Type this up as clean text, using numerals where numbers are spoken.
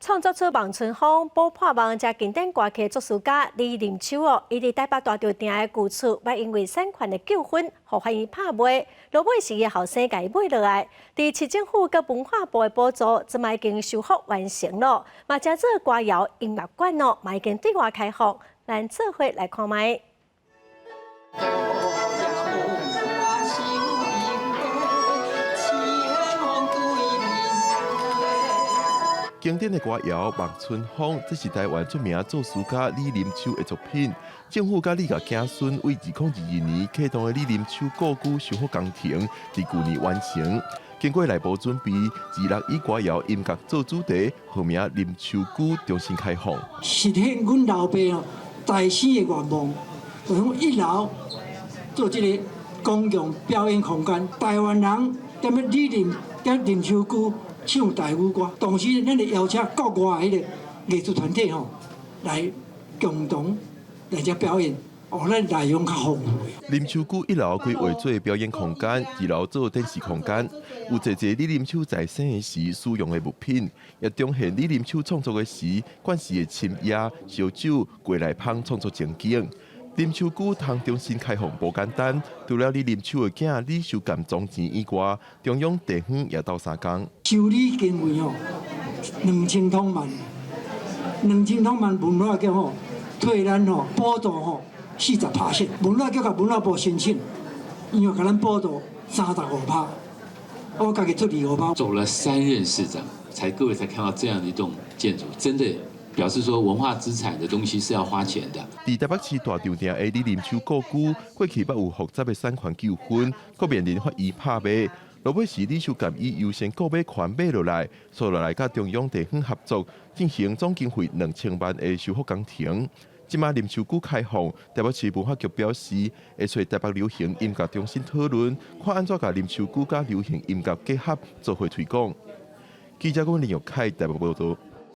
创作出望春风、保破梦加经典歌曲作曲家李林秋伊伫台北大稻埕的旧厝，也因为产权的纠纷，互法院拍卖，落尾是伊后生家买落来。伫市政府佮文化部的补助，即卖已经修复完成了。嘛，加做歌谣音乐馆嘛已经对外开放，咱做伙来看卖。 经典的歌谣《望春风》，这是台湾著名作词家李林秋的作品。政府甲李家子孙为2022年启动的李林秋故居修复工程，伫去年完成。经过内部准备，26以歌谣音乐做主题，号名林秋居重新开放。实现阮老爸在生的愿望，就用1楼做这个公共表演空间。台湾人踮咧李林跟林秋居。 唱台语歌，同时咱会邀请国外迄个艺术团体来共同来遮表演，咱内容较丰富。林秋居1楼规划做表演空间，2楼做电视空间，有侪李林秋在生的时使用的物品，也彰显李林秋创作的时惯时的深夜、烧酒、过来芳创作情景。 林秋居通重新开放无简单，除了李林秋的囝李秀甘总钱以外，中央地方也斗3工。修理经费2000多万，2000多万文化局退咱补助40%，文化局甲文化部申请，因为甲咱补助35%，我家己出25%。走了3任市长，各位才看到这样的一栋建筑，真的。 表示说，文化资产的东西是要花钱的。伫台北市大稻埕的李林秋故居，过去捌有复杂的产权纠纷，各面临法院拍卖。落尾是李秀甘以优先购买权买落来，所落来甲中央地方合作，进行总经费2000万的修复工程。即马林秋居开放，台北市文化局表示，会找台北流行音乐中心讨论，看安怎甲林秋居甲流行音乐结合，做伙推广。记者郭林玉凯台北报道。